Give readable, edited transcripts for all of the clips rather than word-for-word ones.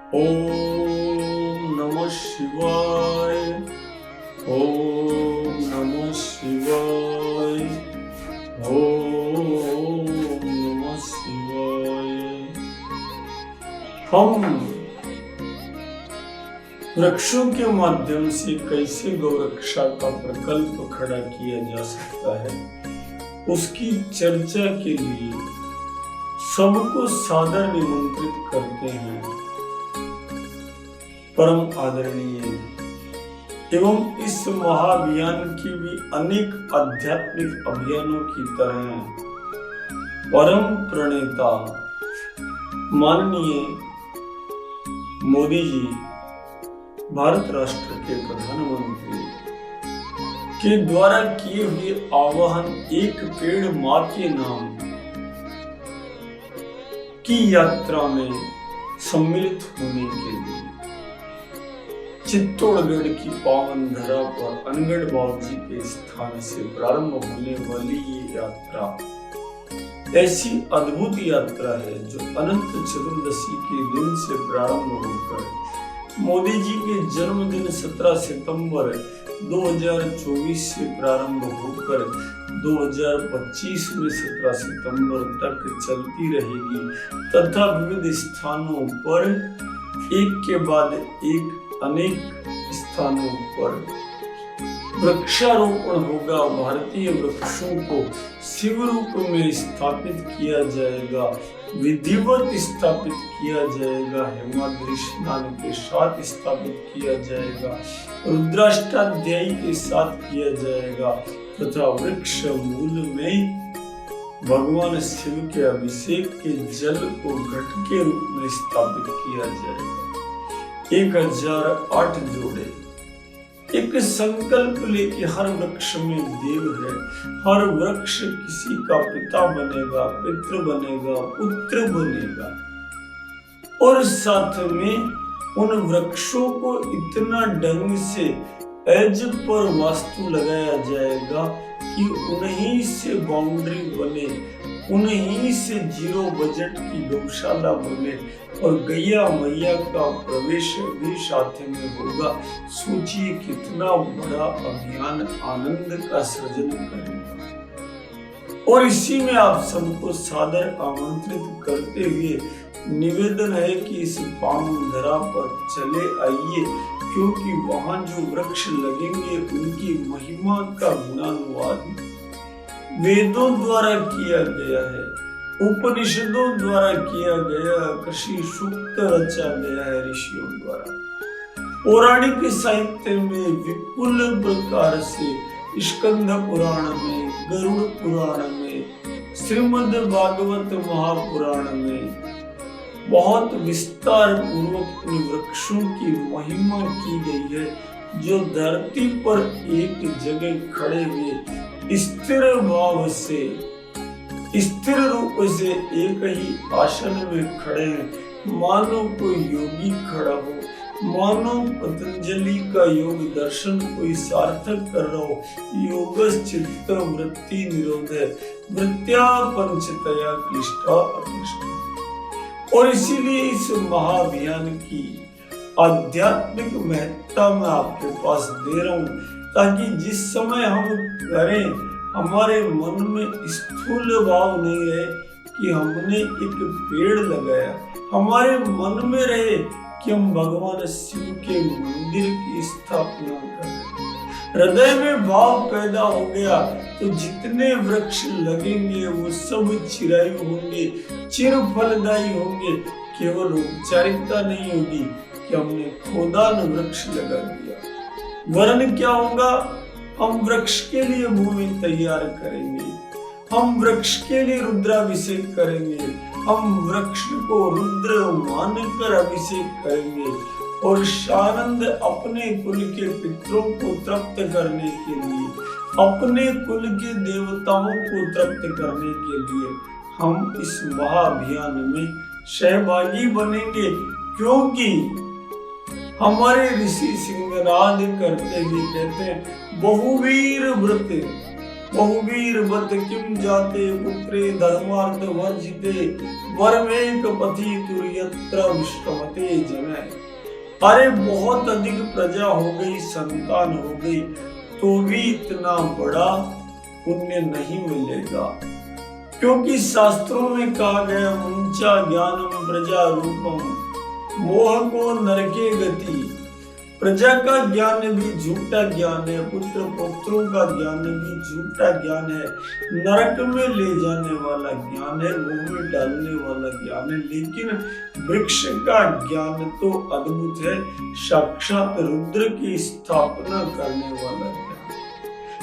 ओम नमः शिवाय। ओम नमः शिवाय। ओम नमः शिवाय। हम वृक्षों के माध्यम से कैसे गौरक्षा का प्रकल्प खड़ा किया जा सकता है, उसकी चर्चा के लिए सबको सादर निमंत्रित करते हैं परम आदरणीय एवं इस महाअभियान की भी अनेक आध्यात्मिक अभियानों की तरह परम प्रणेता माननीय मोदी जी, भारत राष्ट्र के प्रधानमंत्री के द्वारा किए हुए आह्वान एक पेड़ मां के नाम की यात्रा में सम्मिलित होने के लिए चित्तौड़गढ़ की पावन धरा पर अनगढ़ बाबू जी के स्थान से प्रारंभ होने वाली ये यात्रा ऐसी अद्भुत यात्रा है जो अनंत चतुर्दशी के दिन से प्रारंभ होकर मोदी जी के जन्मदिन 17 सितंबर 2024 से प्रारंभ होकर 2025 में 17 सितंबर तक चलती रहेगी तथा विविध स्थानों पर एक के बाद एक अनेक स्थानों पर वृक्षारोपण होगा। भारतीय वृक्षों को शिव रूप में स्थापित किया जाएगा, विधिवत स्थापित किया जाएगा, हेमाद्रि स्नान के साथ स्थापित किया जाएगा, रुद्राष्टाध्यायी के साथ किया जाएगा तथा वृक्ष मूल में भगवान शिव के अभिषेक के जल को घट के रूप में स्थापित किया जाएगा। 1008 जोड़े एक संकल्प लेके हर वृक्ष में देव है, हर वृक्ष किसी का पिता बनेगा, पितृ बनेगा, पुत्र बनेगा और साथ में उन वृक्षों को इतना ढंग से एज पर वास्तु लगाया जाएगा कि उन्हीं से बाउंड्री बने, उन्हीं से जीरो बजट की गौशाला बने और गैया मैया का प्रवेश भी साथ में होगा। सोचिए कितना बड़ा अभियान आनंद का सृजन करेगा। और इसी में आप सबको सादर आमंत्रित करते हुए निवेदन है कि इस पावन धरा पर चले आइए, क्योंकि वहां जो वृक्ष लगेंगे उनकी महिमा का गुणानुवाद वेदों द्वारा किया गया है, उपनिषदों द्वारा किया गया, कृषि सूक्त रचा गया है ऋषियों द्वारा। पौराणिक साहित्य में विपुल प्रकार से स्कंद पुराण में, गरुड़ पुराण में, श्रीमद् भागवत महापुराण में बहुत विस्तार पूर्वक इन वृक्षों की महिमा की गई है, जो धरती पर एक जगह खड़े हुए स्थिर भाव से, स्थिर रूप से एक ही आसन में खड़े हैं। मानो कोई योगी खड़ा हो, मानो पतंजलि का योग दर्शन कोई सार्थक कर रहा हो। योगश्चित्त वृत्ति निरोध है, वृत्त्या पंचतया क्लिष्टा अक्लिष्टा। और इसीलिए इस महाअभियान की आध्यात्मिक महत्ता मैं आपके पास दे रहा हूँ, ताकि जिस समय हम करें हमारे मन में स्थूल भाव नहीं रहे कि हमने एक पेड़ लगाया, हमारे मन में रहे कि हम भगवान शिव के मंदिर की स्थापना कर रहे। हृदय में भाव पैदा हो गया तो जितने वृक्ष लगेंगे वो सब चिरायु होंगे, चिर फलदायी होंगे। केवल औपचारिकता नहीं होगी कि हमने खोदान वृक्ष लगा दिया, वरन क्या होगा, हम वृक्ष के लिए भूमि तैयार करेंगे, हम वृक्ष के लिए रुद्राभिषेक करेंगे, हम वृक्ष को रुद्र मानकर अभिषेक करेंगे और सानंद अपने कुल के पितरों को तृप्त करने के लिए, अपने कुल के देवताओं को तृप्त करने के लिए हम इस महाअभियान में सहभागी बनेंगे। क्योंकि हमारे ऋषि सिंहनाद करते हुए कहते हैं, बहुवीर व्रत बहुवीर बत किम जाते पुत्रे धर्मार्थ वर्जिते वर्मेक पति तुर्यत्र विश्रमते जनै। अरे बहुत अधिक प्रजा हो गई, संतान हो गई, तो भी इतना बड़ा पुण्य नहीं मिलेगा, क्योंकि शास्त्रों में कहा गया मुंचा ज्ञानम प्रजा रूपम मोह को नरके गति। प्रजा का ज्ञान भी झूठा ज्ञान है, पुत्र पुत्रों का ज्ञान भी झूठा ज्ञान है, नरक में ले जाने वाला ज्ञान है, मुंह में डालने वाला ज्ञान है। लेकिन वृक्ष का ज्ञान तो अद्भुत है, साक्षात रुद्र की स्थापना करने वाला ज्ञान,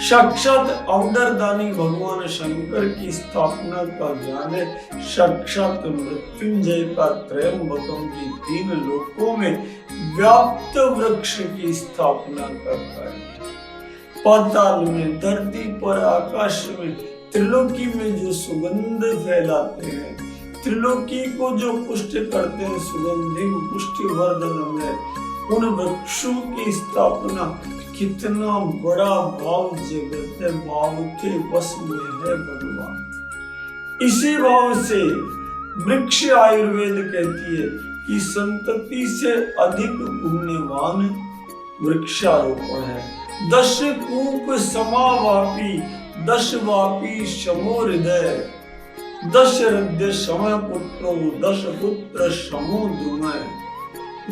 साक्षात अवतारदानी भगवान शंकर की स्थापना का ज्ञान है, साक्षात मृत्युंजय का त्रयंबकम की 3 लोकों में व्याप्त वृक्ष की स्थापना का कार्य। पाताल में, धरती पर, आकाश में, त्रिलोकी में जो सुगंध फैलाते हैं, त्रिलोकी को जो पुष्ट करते हैं, सुगंधि पुष्टि वर्धन में, उन वृक्षों की स्थापना कितना बड़ा भाव जगत है, भाव के वश में है भगवान। इसी भाव से वृक्ष आयुर्वेद कहती है कि संतति से अधिक पुण्यवान वृक्षारोपण है। 10 कूप समावापी 10 वापी समो हृदय 10 हृदय समय पुत्रो 10 पुत्र समो द्रुमय।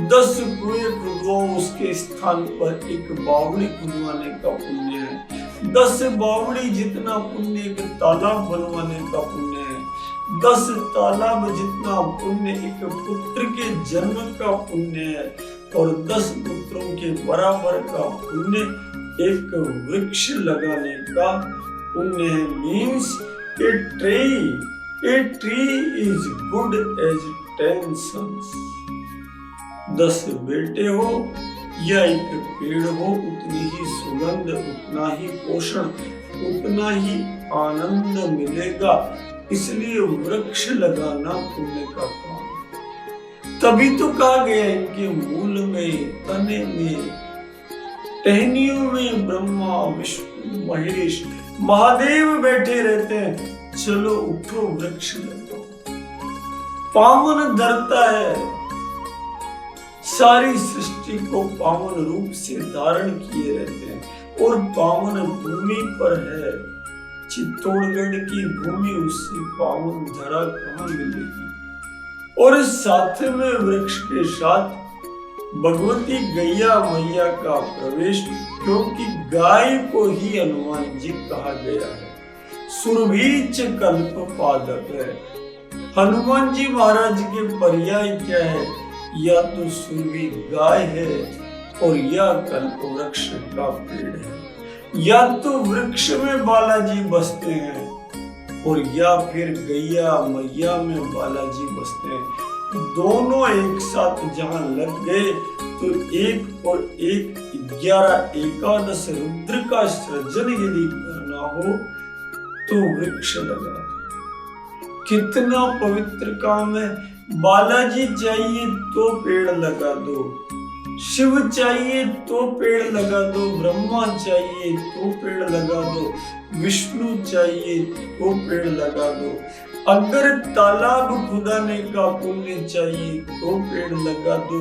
10 कुएं खुदवाओ, उसके स्थान पर एक बावड़ी खुदवाने का पुण्य है। 10 बावड़ी जितना पुण्य एक तालाब बनवाने का पुण्य है। 10 तालाब जितना पुण्य एक पुत्र के जन्म का पुण्य है, और 10 पुत्रों के बराबर का पुण्य एक वृक्ष लगाने का पुण्य है। Means a tree is good as 10 sons। 10 बेटे हो या एक पेड़ हो, उतनी ही सुगंध, उतना ही पोषण, उतना ही आनंद मिलेगा। इसलिए वृक्ष लगाना पुण्य का काम। तभी तो कहा गया इनके मूल में, तने में, टहनियों में ब्रह्मा विष्णु महेश महादेव बैठे रहते हैं। चलो उठो, वृक्ष लगाओ। पावन धरता है, सारी सृष्टि को पावन रूप से धारण किए रहते हैं, और पावन भूमि पर है चित्तौड़गढ़ की भूमि, उससे पावन धरा कहाँ मिलेगी। और साथ में वृक्ष के साथ भगवती गैया मैया का प्रवेश, क्योंकि गाय को ही हनुमान जी कहा गया है। सुरभीच कल्प पादप है। हनुमान जी महाराज के पर्याय क्या है? या तो सुरभि गाय है, और या कल्प वृक्ष का पेड़ है। या तो वृक्ष में बालाजी बसते हैं, और या फिर गैया मैया में बालाजी बसते हैं। दोनों एक साथ जहां लग गए तो 1 और 1 11 एकादश रुद्र का सृजन यदि करना हो तो वृक्ष लगा दो। कितना पवित्र काम है। बालाजी चाहिए तो पेड़ लगा दो, शिव चाहिए तो पेड़ लगा दो, ब्रह्मा चाहिए तो पेड़ लगा दो, विष्णु चाहिए तो पेड़ लगा दो। अगर तालाब खुदाने का पुण्य चाहिए तो पेड़ लगा दो,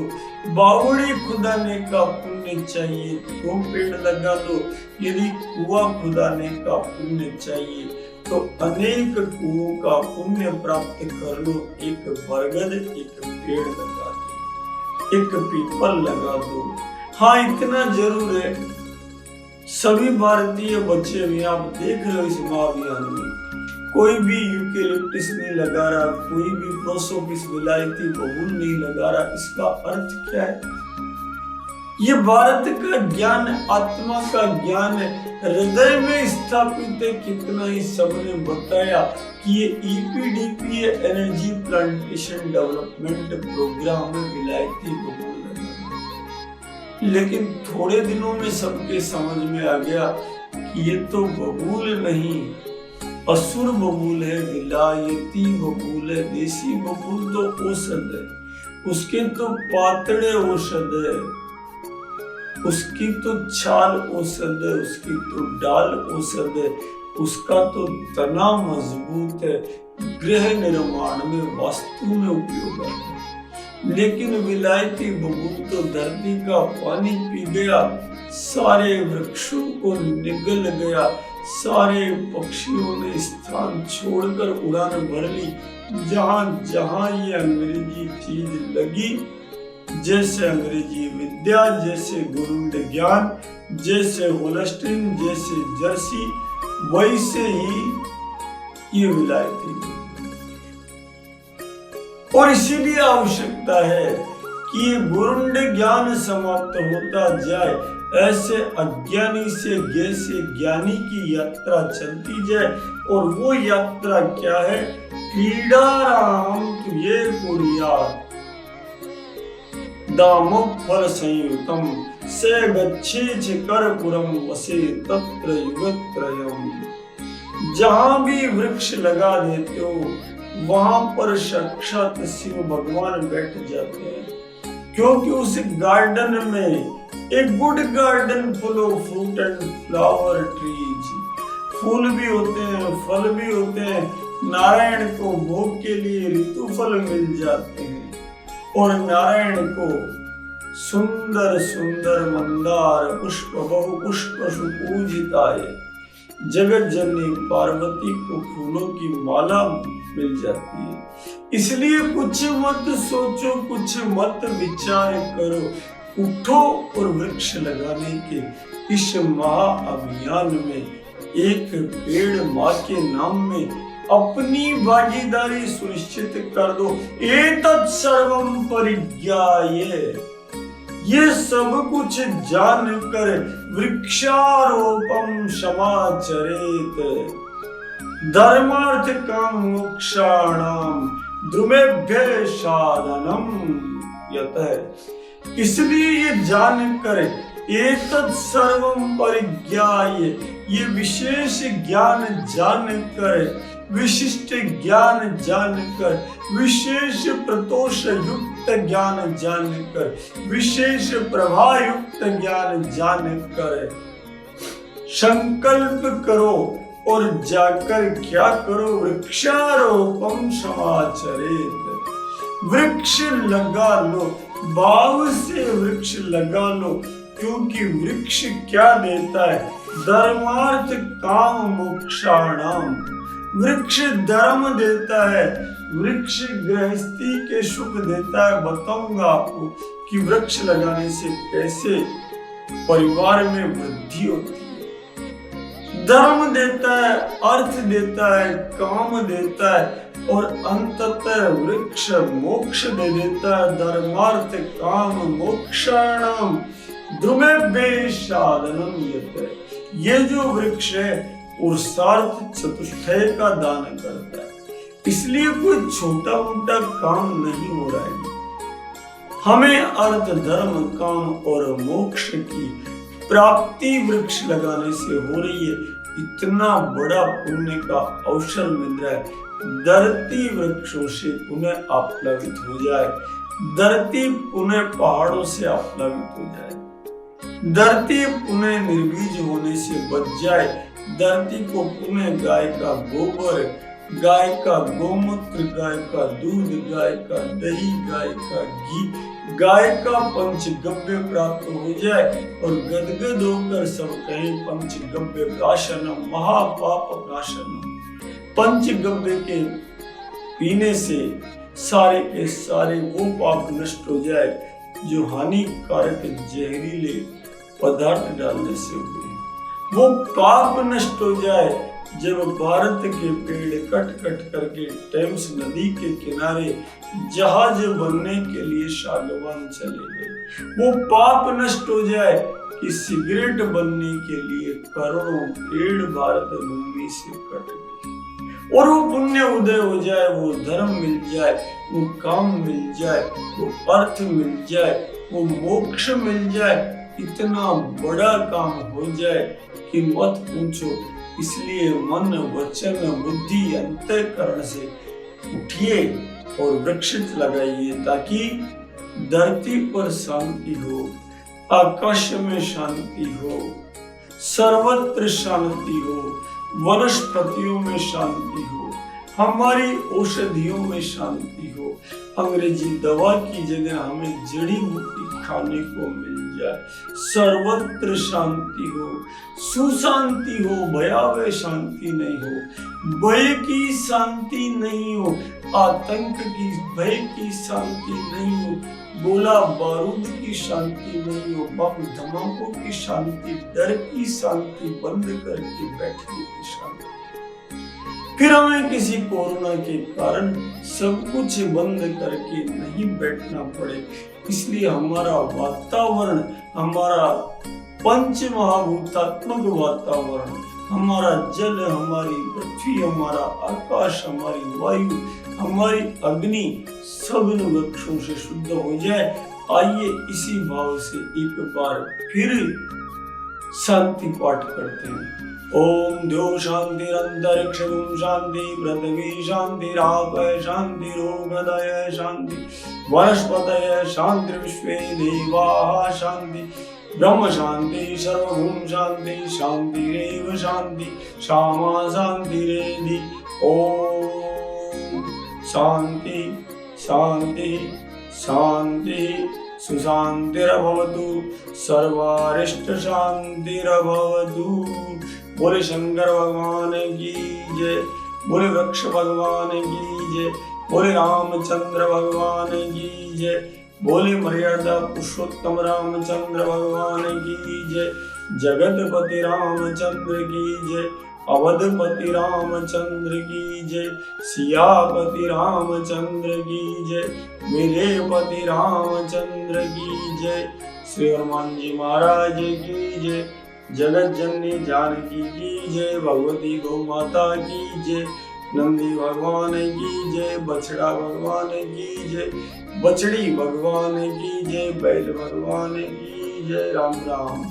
बावड़ी खुदाने का पुण्य चाहिए तो पेड़ लगा दो। यदि कुआं खुदाने का पुण्य चाहिए तो अनेक कुओं का पुण्य प्राप्त कर लो। एक बरगद, एक पेड़ लगा दो, एक पीपल लगा दो। हाँ, इतना जरूर है, सभी भारतीय बच्चे भी आप देख रहे हो इस महाअभियान में कोई भी यूकेलिप्टस नहीं लगा रहा, कोई भी प्रोसोपिस विलायती बबूल नहीं लगा रहा। इसका अर्थ क्या है? ये भारत का ज्ञान, आत्मा का ज्ञान है, हृदय में स्थापित है। कितना ही सबने बताया कि ये EPDP energy plantation development programme में विलायती बबूल लगा, लेकिन थोड़े दिनों में सबके समझ में आ गया कि ये तो बबूल नहीं, असुर बबूल है, विलायती बबूल है। देसी बबूल तो औषध है, उसके तो पातड़े औषध है, उसकी तो छाल औषध है, उसकी तो डाल औषध है, उसका तो तना मजबूत है, गृह निर्माण में, वास्तु में उपयोग आता है। लेकिन विलायती बबूल तो धरती का पानी पी गया, सारे वृक्षों को निगल गया, सारे पक्षियों ने स्थान छोड़कर उड़ान भर ली। जहां जहां ये अंग्रेजी चीज लगी, जैसे अंग्रेजी विद्या, जैसे गुरुंड ज्ञान, जैसे होल्स्टीन, जैसे जर्सी, वैसे ही ये विलायती। और इसीलिए आवश्यकता है कि गुरुंड ज्ञान समाप्त होता जाए, ऐसे अज्ञानी से ज्ञानी की यात्रा चलती जाए। और वो यात्रा क्या है? क्रीडाराम तुये कुर्यात् दामोफल संयुतम से गच्छेच कर्पूरम वसे तत्र युगत्रयम्। जहां भी वृक्ष लगा देते हो वहां पर साक्षात शिव भगवान बैठ जाते हैं, क्योंकि उस गार्डन में एक good garden full of fruit and flower trees, फूल भी होते हैं, फल भी होते हैं। नारायण को भोग के लिए ऋतु फल मिल जाते हैं, और नारायण को सुंदर सुंदर मंदार पुष्प, बहु पुष्प सुपूजिताय जगत जननी पार्वती को फूलों की माला मिल जाती है। इसलिए कुछ मत सोचो, कुछ मत विचार करो, उठो और वृक्ष लगाने के इस महाअभियान में एक पेड़ माँ के नाम में अपनी भागीदारी सुनिश्चित कर दो। एतत् सर्वं परिज्ञाय, ये सब कुछ जानकर वृक्षारोपम समाचरेत धर्मार्थ काम मोक्षाणाम द्रुमेभ्य साधनम यतः। इसलिए ये जानकर एतत् सर्वं परिज्ञाय, ये विशेष ज्ञान जानकर, विशिष्ट ज्ञान जानकर, विशेष प्रतोष युक्त ज्ञान जानकर, विशेष प्रभा युक्त ज्ञान जानकर संकल्प करो और जाकर क्या करो? वृक्षारोपम समाचरेत, वृक्ष लगा लो, भाव से वृक्ष लगा लो। क्योंकि वृक्ष क्या देता है? धर्मार्थ काम मोक्षाणाम, वृक्ष धर्म देता है, वृक्ष गृहस्थी के सुख देता है। बताऊंगा आपको कि वृक्ष लगाने से कैसे परिवार में वृद्धि होती है। धर्म देता है, अर्थ देता है, काम देता है, और अंततः वृक्ष मोक्ष दे देता है। धर्मार्थ काम मोक्षाणाम द्रुमेभ्य साधनम यतः। ये जो वृक्ष है पुरुषार्थ चतुष्टय का दान करता है, इसलिए कोई छोटा मोटा काम नहीं हो रहा है। हमें अर्थ धर्म काम और मोक्ष की प्राप्ति वृक्ष लगाने से हो रही है। इतना बड़ा पुण्य का अवसर मिल रहा है। धरती वृक्षों से पुनः आप्लावित हो जाए, धरती पुनः पहाड़ों से आप्लावित हो जाए, धरती पुनः निर्बीज होने से बच जाए, धरती को पुनः गाय का गोबर, गाय का गोमूत्र, गाय का दूध, गाय का दही, गाय का घी, गाय का पंचगव्य प्राप्त हो जाए, और गदगद होकर सब कहें पंचगव्य प्राशनम महापाप प्राशनम। पंचगव्य के पीने से सारे के सारे वो पाप नष्ट हो जाए जो हानिकारक जहरीले पदार्थ डालने से हुए। वो पाप नष्ट हो जाए जब भारत के पेड़ कट कट करके टेम्स नदी के किनारे जहाज बनने के लिए सागवान चले गए। वो पाप नष्ट हो जाए कि सिगरेट बनने के लिए करोड़ों पेड़ भारत भूमि से कट गए, और वो पुण्य उदय हो जाए, वो धर्म मिल जाए, वो काम मिल जाए, वो अर्थ मिल जाए, वो मोक्ष मिल जाए। इतना बड़ा काम हो जाए कि मत पूछो। इसलिए मन वचन बुद्धि अंतःकरण से उठिए और वृक्ष लगाइए, ताकि धरती पर शांति हो, आकाश में शांति हो, सर्वत्र शांति हो, वनस्पतियों में शांति हो, हमारी औषधियों में शांति हो, अंग्रेजी दवा की जगह हमें जड़ी बूटी खाने को मिल जाए, सर्वत्र शांति हो, सुशांति हो, भयावह शांति नहीं हो, भय की शांति नहीं हो, आतंक की भय की शांति नहीं हो, गोला बारूद की शांति नहीं हो, बम धमाकों की शांति, डर की शांति, बंद करके बैठने की शांति। फिर हमें किसी कोरोना के कारण सब कुछ बंद करके नहीं बैठना पड़े, इसलिए हमारा वातावरण, हमारा पंच महाभूतात्मक वातावरण, हमारा जल, हमारी पृथ्वी, हमारा आकाश, हमारी वायु, हमारी अग्नि सब इन वृक्षों से शुद्ध हो जाए। आइए इसी भाव से एक बार फिर शांति पाठ करते हैं। ओम द्यो शांतिरंतरिक्षं शांति, पृथ्वी शांतिरापः शांतिरोगदय शांति, वनस्पतयः शांतिर्विश्वे देवाः शांति, ब्रह्म शांति, सर्वभूम शांति, शांतिरेव शांति, क्षमा शांतिरेधि। ओम शांति शांति शांति सुशांतिरभवतु, सर्वारिष्ट शांतिरभवतु। बोले शंकर भगवान की जय, बोले वृक्ष भगवान की जय, बोले रामचंद्र भगवान की जय, बोले मर्यादा पुरुषोत्तम रामचंद्र भगवान की जय, जगतपति रामचंद्र की जय, अवधपति रामचंद्र की जय, सियापति रामचंद्र की जय, वीरेपति रामचंद्र की जय, श्री हनुमान जी महाराज की जय, जगत जननी जानकी की जय, भगवती गौ माता की जय, नंदी भगवान की जय, बछड़ा भगवान की जय, बछड़ी भगवान की जय, बैल भगवान की जय। राम राम।